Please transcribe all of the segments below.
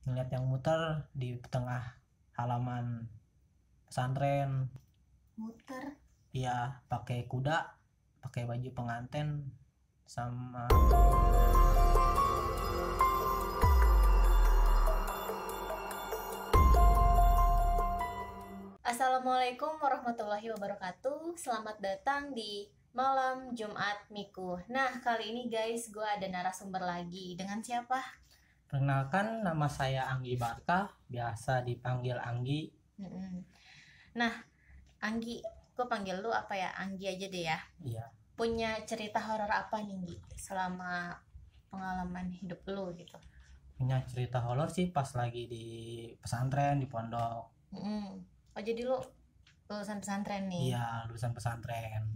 ngeliat yang muter di tengah halaman pesantren. Muter. Iya, pakai kuda, pakai baju pengantin sama. Assalamualaikum warahmatullahi wabarakatuh. Selamat datang di malam Jumat Miku. Nah, kali ini guys, gue ada narasumber lagi. Dengan siapa? Perkenalkan, nama saya Anggi Barkah, biasa dipanggil Anggi. Nah, Anggi, gue panggil lu apa ya? Anggi aja deh ya. Iya, Punya cerita horor apa nih, Anggi? Selama pengalaman hidup lu gitu. punya cerita horor sih pas lagi di pesantren, di pondok. Oh, jadi lu lulusan pesantren nih? Iya, lulusan pesantren.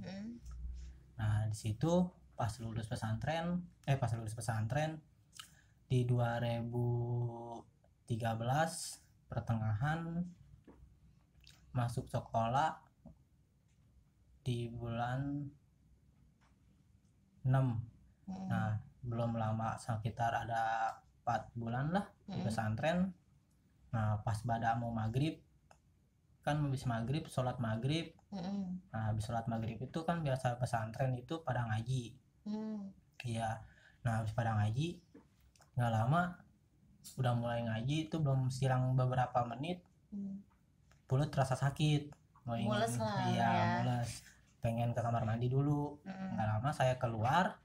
Nah, di situ pas lulus pesantren di 2013 pertengahan masuk sekolah di bulan 6. Nah, belum lama, sekitar ada 4 bulan lah di pesantren. Nah, pas pada mau maghrib, kan habis maghrib, sholat maghrib. Nah, habis sholat maghrib itu kan biasa pesantren itu pada ngaji. Iya. Nah, habis pada ngaji, nggak lama udah mulai ngaji itu belum silang beberapa menit, perut terasa sakit, Mules lah iya ya. mules, pengen ke kamar mandi dulu. Nggak lama saya keluar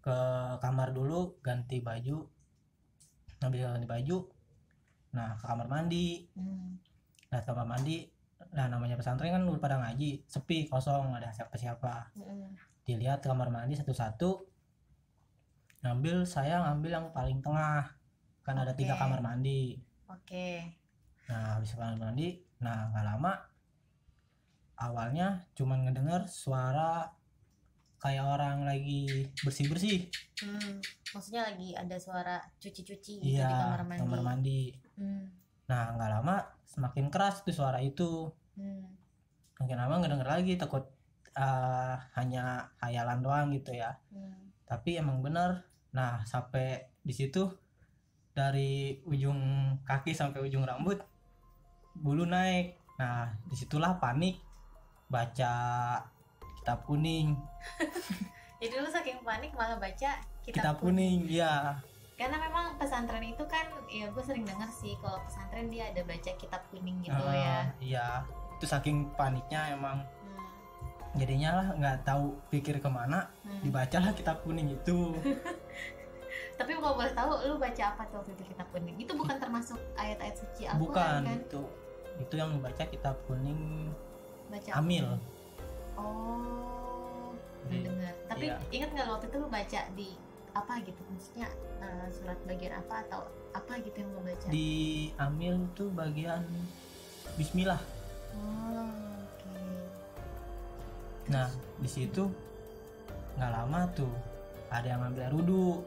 ke kamar dulu, ganti baju. Habis ganti baju, nah ke kamar mandi. Nah kamar mandi, nah namanya pesantren kan udah pada ngaji, sepi, kosong, nggak ada siapa-siapa. Dilihat kamar mandi satu-satu, saya ngambil yang paling tengah, kan ada 3 kamar mandi. Nah habis kamar mandi, nah nggak lama, awalnya cuman ngedenger suara kayak orang lagi bersih-bersih. Maksudnya lagi ada suara cuci-cuci gitu Iya, di kamar mandi. Nah nggak lama semakin keras tuh suara itu. Makin lama ngedenger lagi, takut hanya hayalan doang gitu ya. Tapi emang bener. Nah sampai di situ, dari ujung kaki sampai ujung rambut bulu naik. Nah disitulah panik, baca kitab kuning. Jadi lu saking panik malah baca Kitab kuning, iya. Karena memang pesantren itu kan, ya gue sering dengar sih kalau pesantren dia ada baca kitab kuning gitu ya. Iya, itu saking paniknya emang. Jadinya lah nggak tahu pikir kemana, dibacalah kitab kuning itu. Tapi kalau boleh tahu lu baca apa tuh waktu itu kitab kuning? Itu bukan termasuk ayat-ayat suci Al-Quran Bukan, kan? itu yang dibaca kitab kuning Baca Amil. Oh, dengar. Tapi iya. ingat nggak waktu itu lu baca di apa gitu? Maksudnya surat bagian apa atau apa gitu yang lu baca? Di Amil tuh bagian Bismillah. Oke. Nah di situ nggak lama tuh ada yang ngambil air wudhu.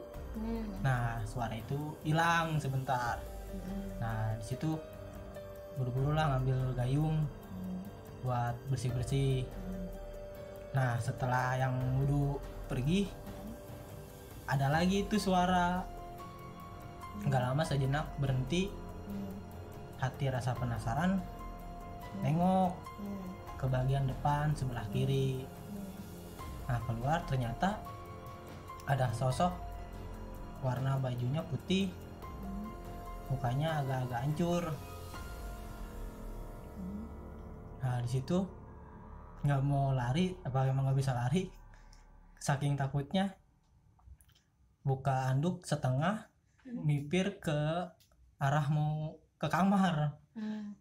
Nah suara itu hilang sebentar. Nah di situ buru-buru lah ngambil gayung buat bersih-bersih. Nah setelah yang wudhu pergi, ada lagi tuh suara. Nggak lama sejenak berhenti, hati rasa penasaran, nengok ke bagian depan sebelah kiri. Nah keluar, ternyata ada sosok, warna bajunya putih, mukanya agak-agak hancur. Nah di situ nggak mau lari, apa emang nggak bisa lari, saking takutnya buka handuk setengah, mipir ke arah mau ke kamar.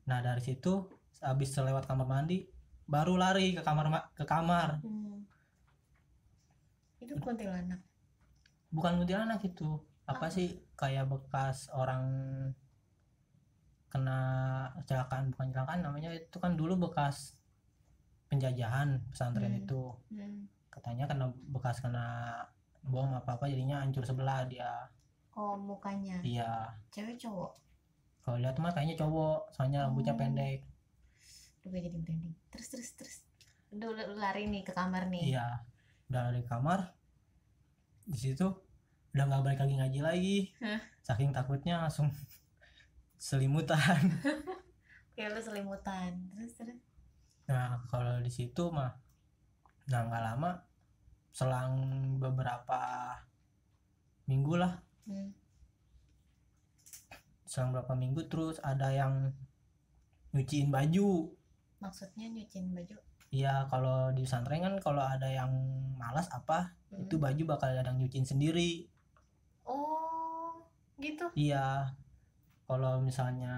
Nah dari situ habis lewat kamar mandi baru lari ke kamar. Itu kuntilanak? Bukan kuntilanak, itu apa sih, kayak bekas orang kena kecelakaan, bukan kecelakaan namanya, itu kan dulu bekas penjajahan pesantren itu. Katanya kena bekas kena bom apa jadinya hancur sebelah dia. Oh, mukanya? Iya. Cewek cowok? Kalau lihat mah kayaknya cowok, soalnya rambutnya pendek. Gue jadi merinding. Terus udah lari nih ke kamar nih. Iya, udah lari ke kamar. Di situ udah nggak balik lagi ngaji lagi. Saking takutnya langsung selimutan. Kayak lu selimutan. Terus. Nah kalau di situ mah, nah nggak lama, selang beberapa minggu lah, selang beberapa minggu terus ada yang nyuciin baju. Maksudnya nyuciin baju? Iya, kalau di pesantren kan kalau ada yang malas apa, itu baju bakal ada yang nyuciin sendiri. Oh, gitu. Iya, kalau misalnya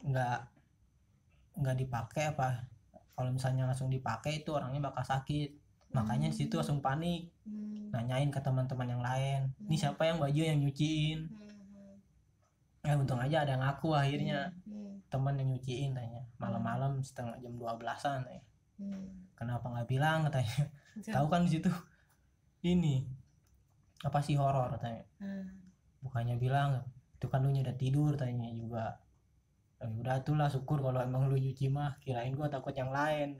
nggak dipakai apa, kalau misalnya langsung dipakai itu orangnya bakal sakit. Makanya di situ langsung panik, nanyain ke teman-teman yang lain, ini siapa yang baju yang nyuciin. Untung aja ada yang ngaku akhirnya, teman yang nyuciin tanya, malam-malam setengah jam 12-an ya. Kenapa nggak bilang katanya? Tahu kan di situ ini apa sih horor katanya. Bukannya bilang, itu kan lu udah tidur tanya juga. Udah tuh lah, syukur kalau emang lu nyuci mah, kirain gua takut yang lain.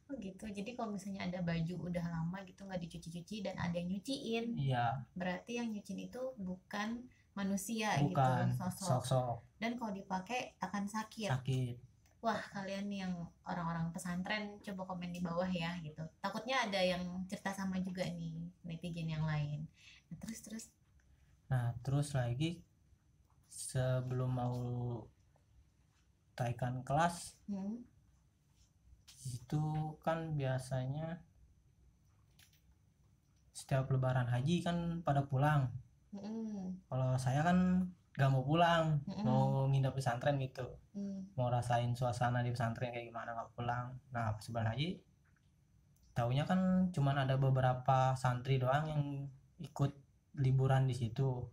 Oh gitu, jadi kalau misalnya ada baju udah lama gitu nggak dicuci-cuci dan ada yang nyuciin, iya, berarti yang nyuciin itu bukan manusia, bukan gitu, sosok. Dan kalau dipakai akan sakit. Wah, kalian yang orang-orang pesantren coba komen di bawah ya gitu. Takutnya ada yang cerita sama juga nih netizen yang lain. Nah, terus lagi sebelum mau taikan kelas, itu kan biasanya setiap lebaran haji kan pada pulang. Kalau saya kan gak mau pulang, mau nginep di pesantren gitu, mau rasain suasana di pesantren kayak gimana, gak pulang. Nah pas lebaran haji, taunya kan cuman ada beberapa santri doang yang ikut liburan di situ.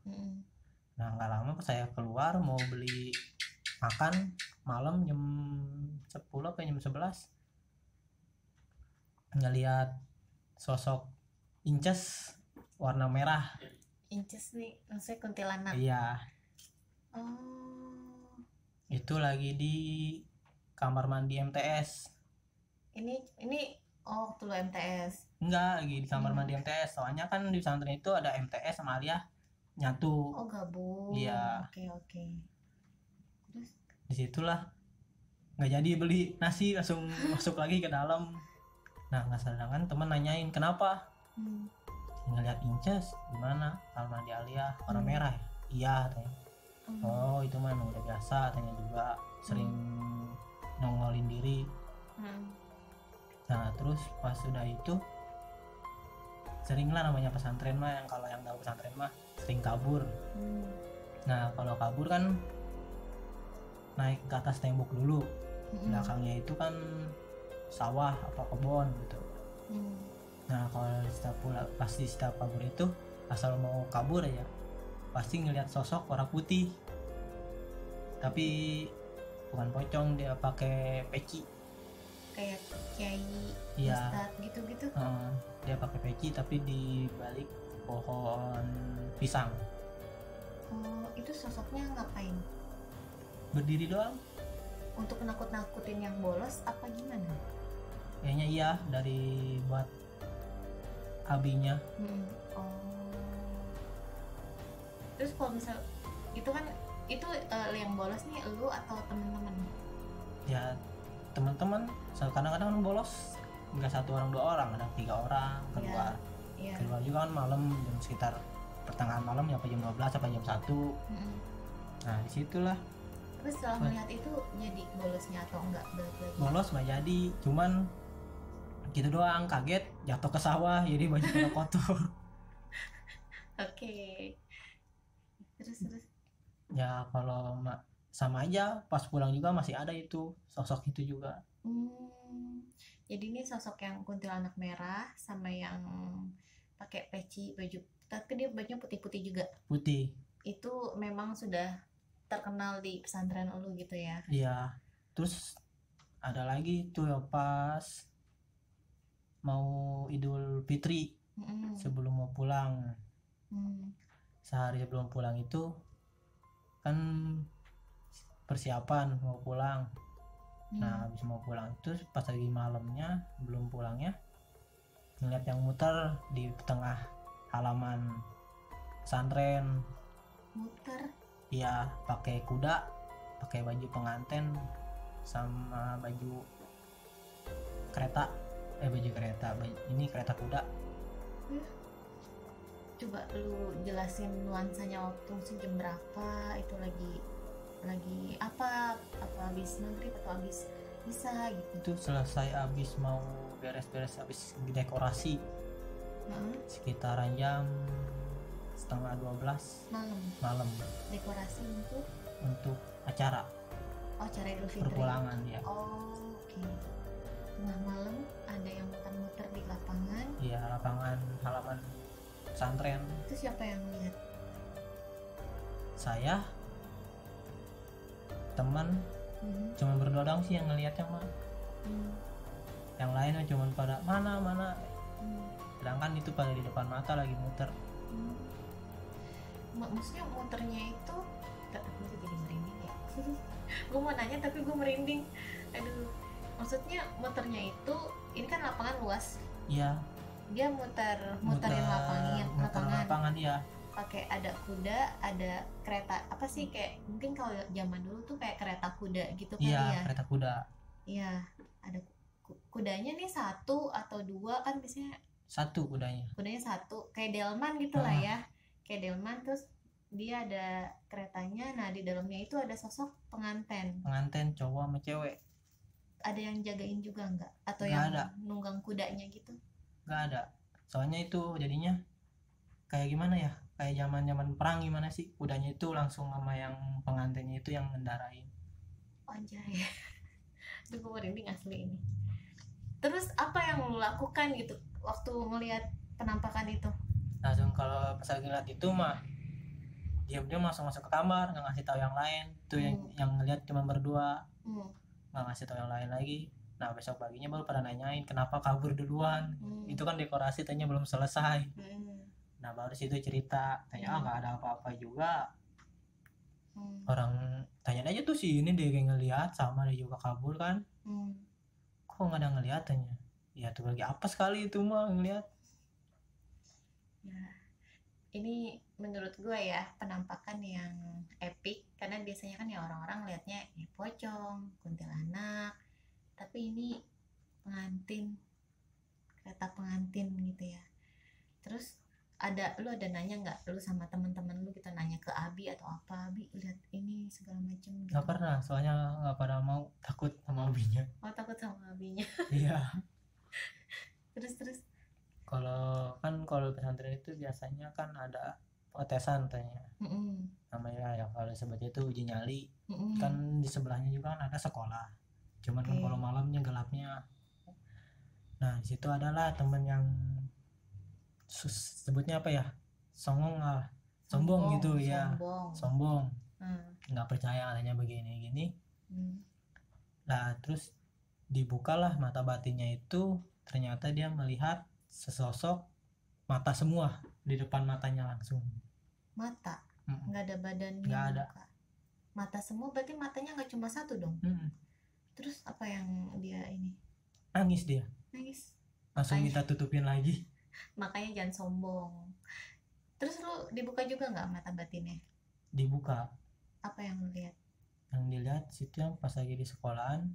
Nah nggak lama pas saya keluar mau beli makan malam jam 10 atau jam 11, ngelihat sosok inces warna merah. Inces nih maksudnya kuntilanak? Iya. Oh, itu lagi di kamar mandi MTS. Ini waktu lu MTS? Enggak, lagi di kamar mandi MTS. Soalnya kan di pesantren itu ada MTS sama Aliyah nyatu. Oh gabung. Iya. Oke. Terus? Disitulah nggak jadi beli nasi, langsung masuk lagi ke dalam. Nah nggak sedangkan temen nanyain kenapa, ngeliat inces gimana kamar mandi Aliyah warna merah. Iya tanya. Oh itu mah udah biasa, tanya juga sering nongolin diri. Nah terus pas sudah itu sering lah, namanya pesantren mah, yang kalau yang tahu pesantren mah sering kabur. Nah kalau kabur kan naik ke atas tembok dulu, belakangnya itu kan sawah apa kebon gitu. Nah kalau pasti setiap kabur itu, asal mau kabur aja pasti ngelihat sosok warna putih, tapi bukan pocong, dia pakai peci kayak kiai, iya, ustad gitu-gitu. Dia pakai peci tapi di balik pohon pisang. Oh itu sosoknya ngapain? Berdiri doang. Untuk nakut-nakutin yang bolos apa gimana? Kayaknya iya, dari buat abinya. Terus kalau misal itu kan itu yang bolos nih lu atau temen-temen? Ya teman-teman, kadang-kadang bolos nggak satu orang dua orang, ada 3 orang keluar. Keluar juga kan malam, jam sekitar pertengahan malam ya, jam 12 sampai jam 1. Nah disitulah. Terus setelah melihat itu jadi bolosnya atau enggak balik lagi? Bolos nggak jadi, cuman gitu doang, kaget jatuh ke sawah jadi baju pada kotor. Oke. Terus ya kalau sama aja, pas pulang juga masih ada itu sosok itu juga. Jadi ini sosok yang kuntilanak merah sama yang pakai peci baju, tapi dia bajunya putih-putih juga. Putih. Itu memang sudah terkenal di pesantren lu gitu ya? Iya. Terus ada lagi tuh ya pas mau Idul Fitri, sebelum mau pulang, sehari sebelum pulang itu kan persiapan mau pulang. Nah habis mau pulang itu pas lagi malamnya belum pulangnya, ngeliat yang muter di tengah halaman pesantren. Muter. Iya, pakai kuda, pakai baju pengantin sama baju kereta. Ini kereta kuda. Coba lu jelasin nuansanya waktu jam berapa itu lagi apa habis maghrib atau habis bisa gitu. Itu selesai habis mau beres-beres, habis dekorasi. Sekitaran jam 11:30 malam. Dekorasi untuk acara Idul Fitri, perpulangan ya. Oke. Tengah malam ada yang muter-muter di lapangan. Iya, lapangan halaman pesantren. Itu siapa yang lihat? Saya, teman, cuma berdua doang sih yang ngelihatnya mah. Yang lainnya cuma pada mana. Sedangkan itu pada di depan mata lagi muter. Maksudnya muternya itu, aku jadi merinding ya. Gue mau nanya tapi gue merinding. Aduh, maksudnya muternya itu, ini kan lapangan luas. Iya. Dia muterin lapangan. Iya. Pakai ada kuda, ada kereta. Apa sih, kayak mungkin kalau zaman dulu tuh kayak kereta kuda gitu kali ya. Iya, kereta kuda. Iya, ada kudanya nih 1 atau 2 kan biasanya. 1 kudanya. Kudanya 1, kayak delman gitu lah ya. Kayak delman, terus dia ada keretanya. Nah, di dalamnya itu ada sosok pengantin cowok sama cewek. Ada yang jagain juga nggak? Atau nggak yang ada. nunggang kudanya gitu? Nggak ada. Soalnya itu jadinya kayak gimana ya, kayak zaman perang gimana sih, kudanya itu langsung sama yang pengantinnya itu yang ngendarain. Anjay. Duh, gue merinding asli ini. Terus apa yang lu lakukan gitu waktu ngelihat penampakan itu? Langsung kalau pas lagi ngeliat itu mah diam-diam langsung masuk ke kamar, nggak ngasih tahu yang lain. Itu yang ngeliat cuma berdua, nggak ngasih tahu yang lain lagi. Nah, besok paginya baru pada nanyain kenapa kabur duluan. Itu kan dekorasi tanya belum selesai. Nah, baru situ cerita tanya nggak ada apa-apa juga. Orang tanya aja tuh si ini dia kayak ngeliat sama dia juga kabur kan. Kok nggak ada ngeliat tanya. Ya tuh lagi apa sekali itu mah ngeliat. Nah, ini menurut gue ya penampakan yang epic, karena biasanya kan ya orang-orang liatnya pocong, kuntilanak, tapi ini kereta pengantin gitu ya. Terus lu ada nanya nggak, lu sama teman-teman lu kita nanya ke Abi atau apa, Abi lihat ini segala macam gitu? Nggak pernah, soalnya nggak pada mau, takut sama Abinya. Takut sama Abinya. Iya. terus kalau pesantren itu biasanya kan ada pengetesan tanya. Namanya ya kalau sebetulnya itu uji nyali. Kan di sebelahnya juga kan ada sekolah. Cuman kan kalau malamnya gelapnya. Nah, di situ adalah temen yang sebutnya apa ya? Sombong gitu ya. Sombong. Nggak percaya katanya begini-gini. Nah, terus dibukalah mata batinnya itu, ternyata dia melihat sesosok mata semua di depan matanya langsung. Mata? Nggak ada badannya? Nggak ada. Muka. Mata semua berarti matanya nggak cuma 1 dong? Terus apa yang dia ini? Nangis dia. Nangis? Langsung minta tutupin lagi. Makanya jangan sombong. Terus lu dibuka juga nggak mata batinnya? Dibuka. Apa yang lu lihat? Yang dilihat situ yang pas lagi di sekolahan,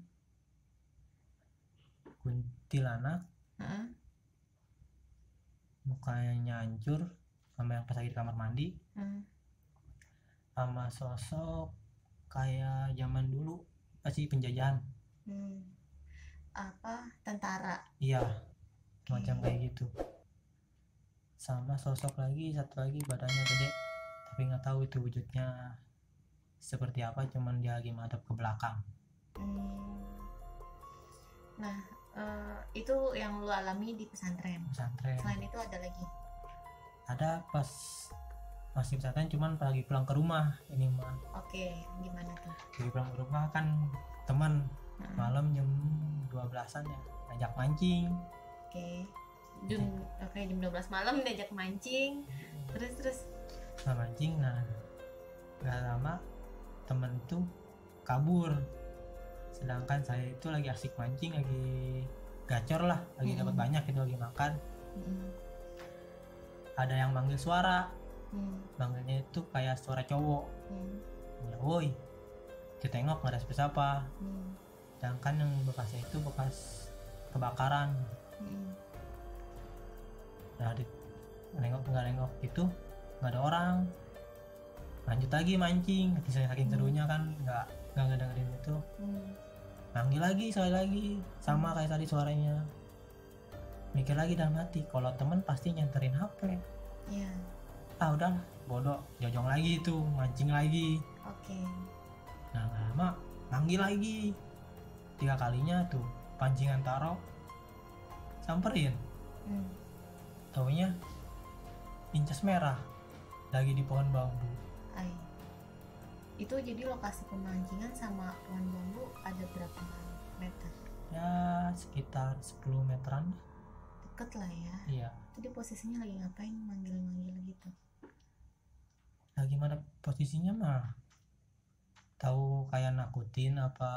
kuntilanak. Mukanya hancur, sama yang pas lagi di kamar mandi. Sama sosok kayak zaman dulu pasti penjajahan. Apa, tentara? Iya, macam kayak gitu. Sama sosok lagi, satu lagi badannya gede, tapi nggak tahu itu wujudnya seperti apa, cuman dia lagi madep ke belakang. Nah, itu yang lu alami di pesantren. Selain itu ada lagi? Ada pas masih pesantren, cuman lagi pulang ke rumah ini mah. Oke, gimana tuh? Lagi pulang ke rumah kan teman malam jam 12-an ya ngajak mancing. Jam 12 malam diajak mancing. Terus mancing. Nah, nggak lama temen itu kabur, sedangkan saya itu lagi asik mancing, lagi gacor lah, lagi dapat banyak itu, lagi makan. ada yang manggil suara. Manggilnya itu kayak suara cowok. Ya woi, kita tengok nggak ada siapa-siapa. Sedangkan yang bekasnya itu bekas kebakaran. Nah di nengok itu nggak ada orang, lanjut lagi mancing. Saking serunya kan nggak ngedengerin itu. Manggil lagi sekali lagi sama kayak tadi suaranya. Mikir lagi dalam hati, kalau temen pasti nyenterin HP. Udah bodoh, jojong lagi itu, mancing lagi. Nah lama manggil lagi 3 kalinya tuh pancingan taruh, samperin. Taunya incas merah lagi di pohon bambu. Itu jadi lokasi pemancingan sama pohon bambu ada berapa meter? Ya sekitar 10 meteran. Deket lah ya. Iya. Itu dia posisinya lagi ngapain, manggil-manggil gitu? Lagi mana posisinya mah? Tahu kayak nakutin apa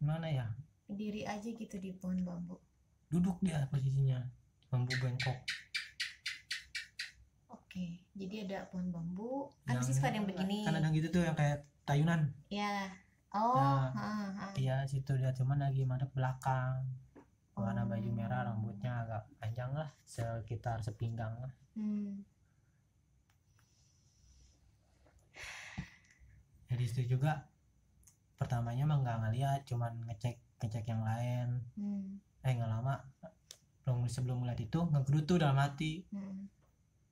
gimana ya? Diri aja gitu di pohon bambu. Duduk dia posisinya, bambu bengkok. Jadi ada pohon bambu, kan sih suka ada yang begini. Kan ada gitu tuh yang kayak tayunan. Iya. Iya situ dia, cuman lagi madep belakang. Warna baju merah, rambutnya agak panjang lah, sekitar sepinggang lah. Jadi itu juga pertamanya mah nggak ngeliat, cuman ngecek yang lain. Nggak lama sebelum ngeliat itu ngegerutu dalam hati.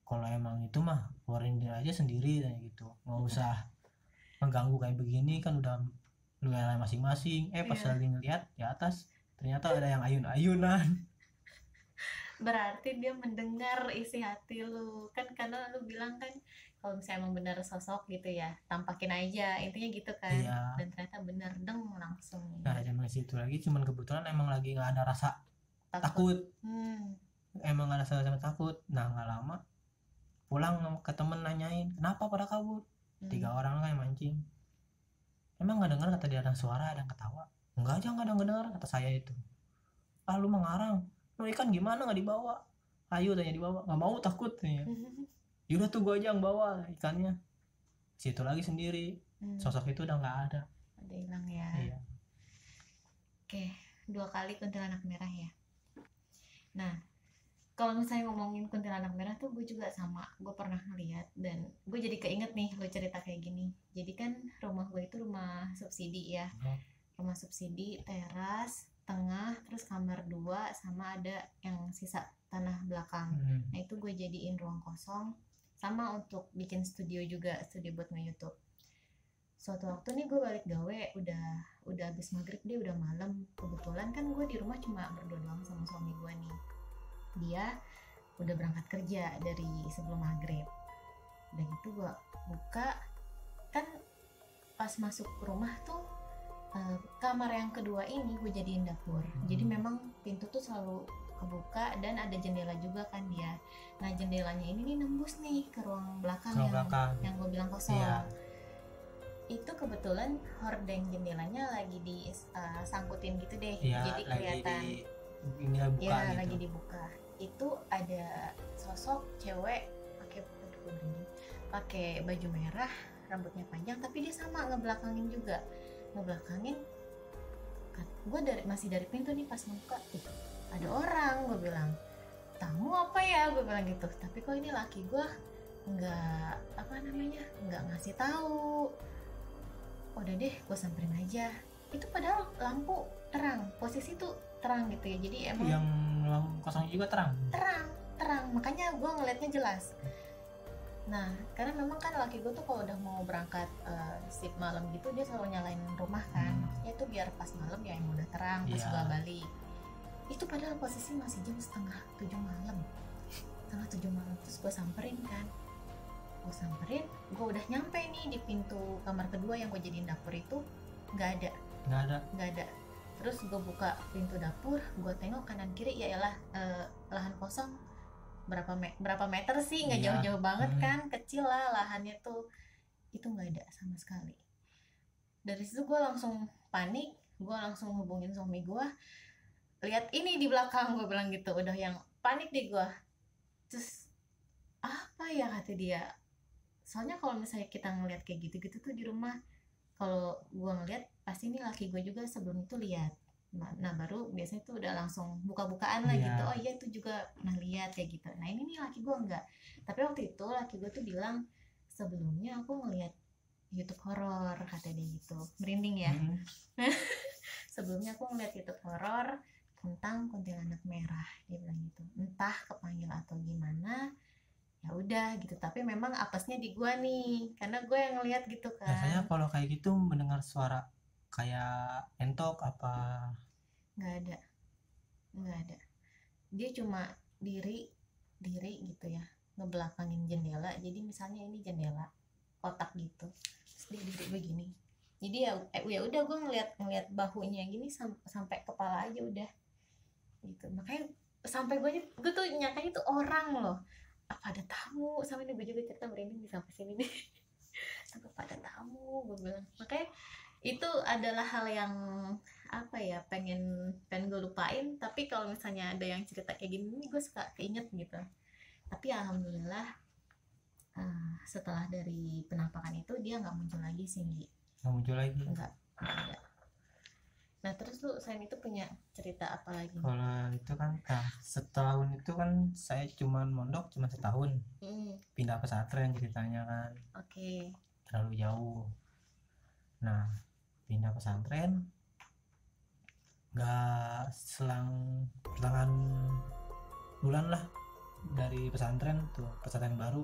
Kalau emang itu mah keluarin dia aja sendiri kayak gitu, nggak usah mengganggu kayak begini, kan udah lu yang masing-masing. Pas lagi ngeliat di atas ternyata ada yang ayun-ayunan. Berarti dia mendengar isi hati lu kan, karena lu bilang kan kalau misalnya emang benar sosok gitu ya, tampakin aja, intinya gitu kan. Dan ternyata bener langsung. Nah dari situ lagi cuman kebetulan emang lagi nggak ada rasa takut. Emang nggak ada rasa takut. Nah nggak lama pulang ke temen nanyain kenapa pada kabur. 3 orang kayak mancing, emang nggak dengar kata dia ada suara, ada yang ketawa. Enggak aja, nggak dengar kata saya itu. Lu mengarang, lu ikan gimana nggak dibawa? Ayo tanya dibawa, nggak mau, takut ya. Yaudah tuh gua aja yang bawa ikannya. Situ lagi sendiri. Sosok itu udah nggak ada hilang ya. Iya. Oke, 2 kali kuntilanak merah ya. Nah kalau misalnya ngomongin kuntilanak merah tuh gue juga sama, gue pernah ngeliat dan gue jadi keinget nih lo cerita kayak gini. Jadi kan rumah gue itu rumah subsidi ya. Rumah subsidi, teras, tengah, terus kamar 2 sama ada yang sisa tanah belakang. Nah itu gue jadiin ruang kosong, sama untuk bikin studio juga, studio buat nge-YouTube. Suatu waktu nih gue balik gawe, udah habis maghrib deh, udah malam. Kebetulan kan gue di rumah cuma berdua doang sama suami gue nih. Dia udah berangkat kerja dari sebelum maghrib. Udah gitu gue buka, kan pas masuk rumah tuh kamar yang kedua ini gue jadiin dapur. Jadi memang pintu tuh selalu kebuka dan ada jendela juga kan dia. Nah jendelanya ini nih nembus nih ke ruang belakang yang gue bilang kosong. Itu kebetulan hordeng jendelanya lagi disangkutin gitu deh. Jadi kelihatan lagi dibuka. Itu ada sosok cewek pakai baju merah, rambutnya panjang, tapi dia sama ngebelakangin juga. Gue masih dari pintu nih, pas buka ada orang, gue bilang tamu apa ya, gue bilang gitu. Tapi kok ini laki gue nggak ngasih tahu. Udah deh, gue samperin aja. Itu padahal lampu terang, posisi tuh terang gitu ya. Jadi emang yang kosong juga terang, makanya gue ngeliatnya jelas. Nah karena memang kan laki gue tuh kalau udah mau berangkat shift malam gitu, dia selalu nyalain rumah kan. Maksudnya itu biar pas malam ya yang udah terang, pas gue balik. Itu padahal posisi masih jam setengah 7 malam. Terus gue samperin kan. Gue udah nyampe nih di pintu kamar kedua yang gue jadiin dapur itu. Nggak ada. Terus gue buka pintu dapur, gue tengok kanan kiri, ya elah, lahan kosong berapa meter sih, nggak jauh-jauh banget kan, kecil lah lahannya tuh. Itu nggak ada sama sekali. Dari situ gue langsung panik, gue langsung hubungin suami gue, lihat ini di belakang, gue bilang gitu. Udah yang panik deh gue. Terus apa ya kata dia, soalnya kalau misalnya kita ngeliat kayak gitu-gitu tuh di rumah, kalau gua ngeliat pasti ini laki gue juga sebelum itu lihat. Nah baru biasanya tuh udah langsung buka-bukaan lah gitu, oh iya itu juga pernah lihat kayak gitu. Nah ini nih laki gue enggak, tapi waktu itu laki gue tuh bilang sebelumnya aku ngeliat YouTube horor, kata dia gitu, merinding ya. Sebelumnya aku ngeliat YouTube horor tentang kuntilanak merah, dia bilang gitu, entah kepanggil atau gimana, ya udah gitu. Tapi memang apesnya di gua nih, karena gue yang ngeliat gitu kan. Biasanya kalau kayak gitu mendengar suara kayak entok apa? Nggak ada. Dia cuma diri gitu ya, ngebelakangin jendela. Jadi misalnya ini jendela kotak gitu, terus dia diri begini. Jadi ya udah gue ngeliat bahunya gini sampai kepala aja udah gitu. Makanya sampai gue tuh nyangkanya itu orang loh, apa ada tamu, sama ini gue juga cerita merinding sampai sini nih. Sampai pada tamu gue bilang. Makanya itu adalah hal yang apa ya, pengen gue lupain, tapi kalau misalnya ada yang cerita kayak gini gue suka keinget gitu. Tapi alhamdulillah setelah dari penampakan itu dia nggak muncul lagi sih. Nggak muncul lagi? Nggak ada. Nah terus lu selain itu punya cerita apa lagi? Kalau itu kan, nah setahun itu kan saya cuman mondok cuma setahun, pindah pesantren ceritanya kan. Oke. Terlalu jauh. Nah pindah pesantren, nggak selangan bulan lah dari pesantren tuh, pesantren baru.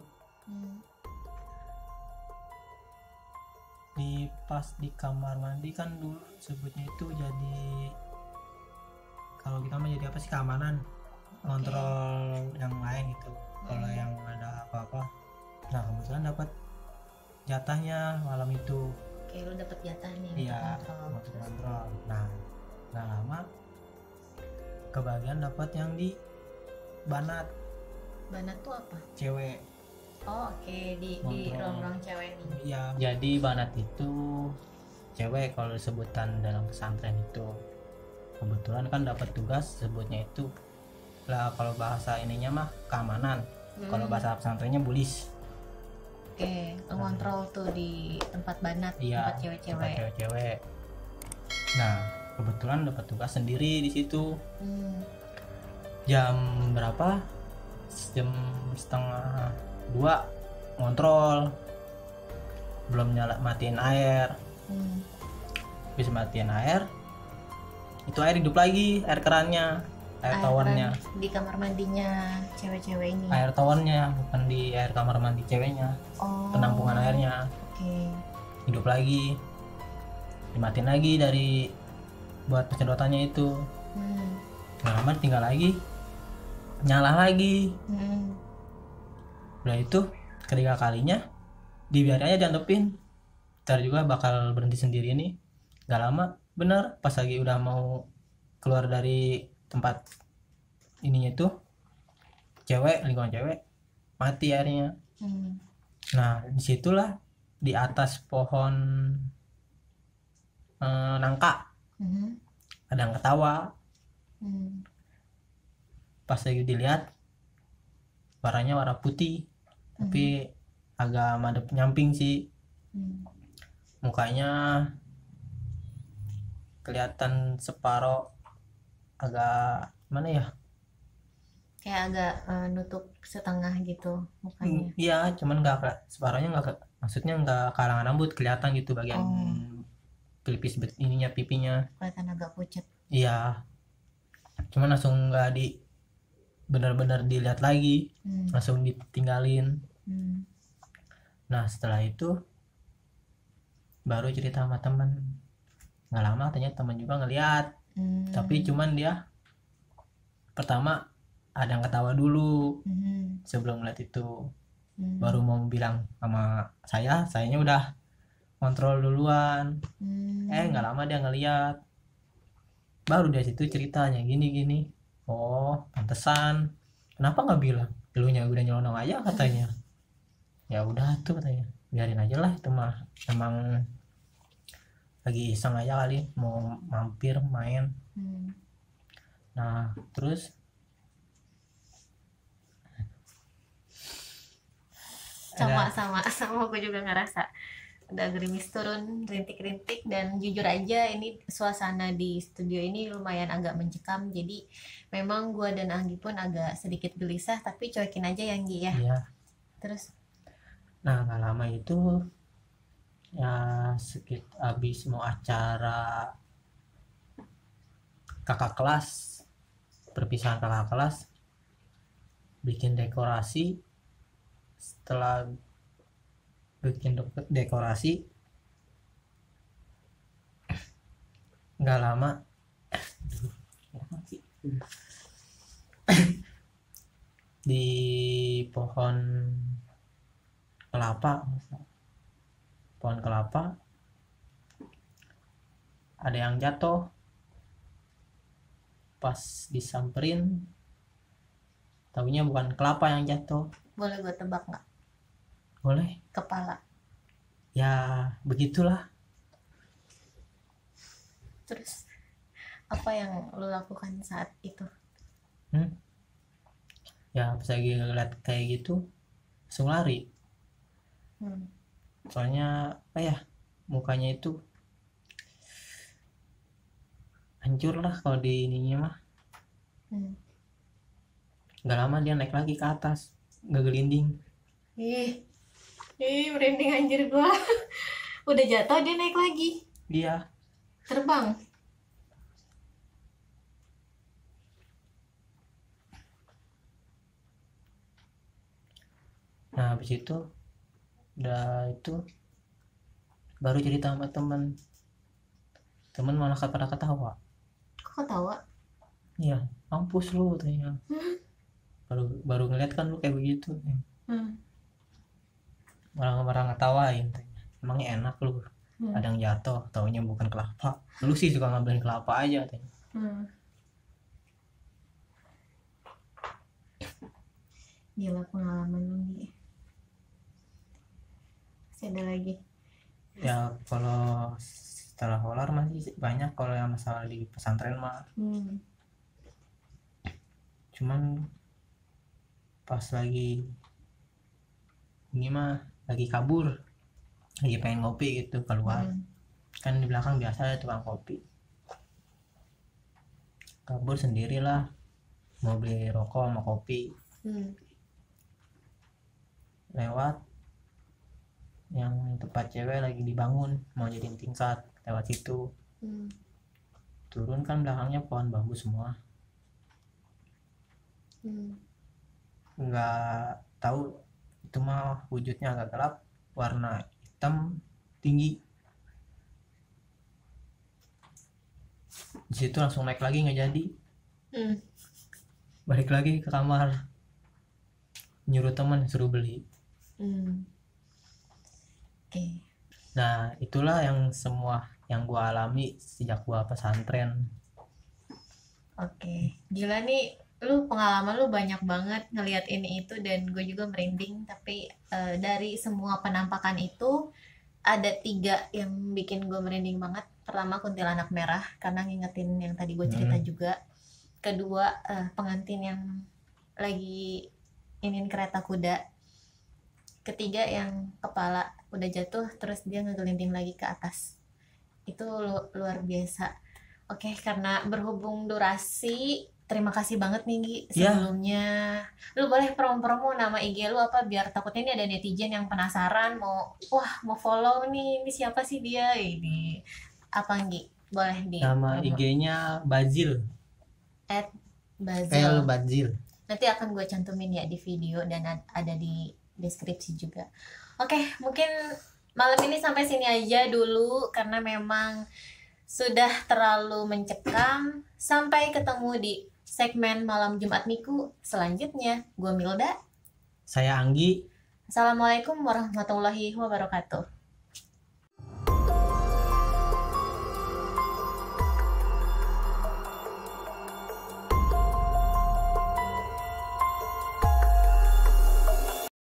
Pas di kamar mandi kan dulu sebutnya itu jadi, kalau kita mah jadi apa sih, keamanan, kontrol yang lain gitu. Kalau yang ada apa-apa, nah kebetulan dapat jatahnya malam itu. Oke, lu dapat jatah nih. Iya, untuk kontrol. Nah nggak lama kebagian dapat yang di banat. Banat tuh apa? Cewek. Oh oke, di ruang-ruang cewek nih. Iya, jadi banat itu cewek kalau sebutan dalam pesantren itu. Kebetulan kan dapat tugas sebutnya itu lah, kalau bahasa ininya mah keamanan, kalau bahasa pesantrennya bulis. Oke, ngontrol tuh di tempat banat, tempat cewek-cewek. Nah kebetulan dapat tugas sendiri di situ. Jam berapa, jam 1:30 ngontrol, belum matiin air. Habis matiin air, itu air hidup lagi, air kerannya, air towernya di kamar mandinya cewek-cewek ini. Air towernya, bukan di air kamar mandi ceweknya. Penampungan airnya. Hidup lagi, dimatiin lagi dari buat pencedotannya itu. Nggak lama tinggal lagi, nyala lagi. Udah itu ketiga kalinya dibiarin aja, diantepin, ntar juga bakal berhenti sendiri nih. Gak lama bener, pas lagi udah mau keluar dari tempat ininya itu, lingkungan cewek, mati airnya. Nah disitulah di atas pohon nangka ada yang ketawa. Pas lagi dilihat warnanya warna putih, tapi agak madep nyamping sih. Mukanya kelihatan separoh, agak mana ya, kayak agak nutup setengah gitu mukanya. Iya, cuman nggak separohnya, nggak, maksudnya nggak kalangan rambut, kelihatan gitu bagian pelipis ininya, pipinya kelihatan agak pucat. Iya, cuman langsung nggak benar-benar dilihat lagi, langsung ditinggalin. Nah setelah itu baru cerita sama teman. Nggak lama ternyata teman juga ngeliat, tapi cuman dia pertama ada yang ketawa dulu sebelum ngeliat itu. Baru mau bilang sama sayanya udah kontrol duluan. Nggak lama dia ngeliat, baru dari situ ceritanya gini. Oh pantesan, kenapa nggak bilang, elunya udah nyelonong aja katanya. Ya udah tuh katanya, biarin aja lah, itu mah emang lagi iseng aja kali, mau mampir main. Nah terus Sama gue juga ngerasa ada gerimis turun rintik-rintik, dan jujur aja ini suasana di studio ini lumayan agak mencekam, jadi memang gue dan Anggi pun agak sedikit gelisah, tapi cuekin aja ya Anggi ya. Iya. Terus Nah nggak lama itu ya sekitar habis mau acara kakak kelas, perpisahan kakak kelas, bikin dekorasi. Setelah bikin dekorasi nggak lama di pohon kelapa ada yang jatuh. Pas disamperin taunya bukan kelapa yang jatuh. boleh gue tebak nggak? Boleh. Kepala. Ya begitulah. Terus apa yang lo lakukan saat itu? Ya pas lagi ngeliat kayak gitu langsung lari. Soalnya apa ya, mukanya itu hancur lah kalau di ininya mah. Gak lama dia naik lagi ke atas, gak gelinding. Ih merinding anjir gua. Udah jatuh dia naik lagi. Dia terbang. Nah habis itu udah itu baru cerita sama temen malah pada ketawa. Kok ketawa? Iya, mampus lu katanya. baru ngeliat kan lu kayak begitu. Orang-orang ngetawain, emangnya enak lu ada yang jatuh taunya bukan kelapa, lu sih suka ngambilin kelapa aja katanya. Gila pengalaman lu nih. Masih ada lagi? Ya kalau setelah horor masih banyak kalau yang masalah di pesantren mah. Cuman pas lagi ini mah lagi kabur, lagi pengen ngopi gitu keluar. Kan di belakang biasa ada tukang kopi, kabur sendirilah mau beli rokok sama kopi. Lewat yang tempat cewek lagi dibangun mau jadiin tingkat, lewat situ. Turun kan belakangnya pohon bambu semua. Nggak tahu itu mah wujudnya agak gelap, warna hitam tinggi. Di situ langsung naik lagi nggak jadi. Balik lagi ke kamar, nyuruh teman suruh beli. Nah itulah yang semua yang gua alami sejak gua pesantren. Gila nih, lu pengalaman lu banyak banget ngelihat ini itu, dan gue juga merinding. Tapi dari semua penampakan itu ada 3 yang bikin gue merinding banget. Pertama kuntilanak merah karena ngingetin yang tadi gue cerita juga. Kedua pengantin yang lagi ingin kereta kuda. Ketiga yang kepala udah jatuh terus dia ngegelinding lagi ke atas. Itu luar biasa. Karena berhubung durasi, terima kasih banget nih Gi sebelumnya. Lu boleh promo nama IG lu apa, biar takutnya ini ada netizen yang penasaran mau follow nih, ini siapa sih dia ini. Apa Gi? Boleh di nama promo. IG-nya Bazil. @Bazil. Nanti akan gue cantumin ya di video dan ada di deskripsi juga. Mungkin malam ini sampai sini aja dulu karena memang sudah terlalu mencekam. Sampai ketemu di segmen Malam Jumat Miku selanjutnya. Gue Milda. Saya Anggi. Assalamualaikum warahmatullahi wabarakatuh.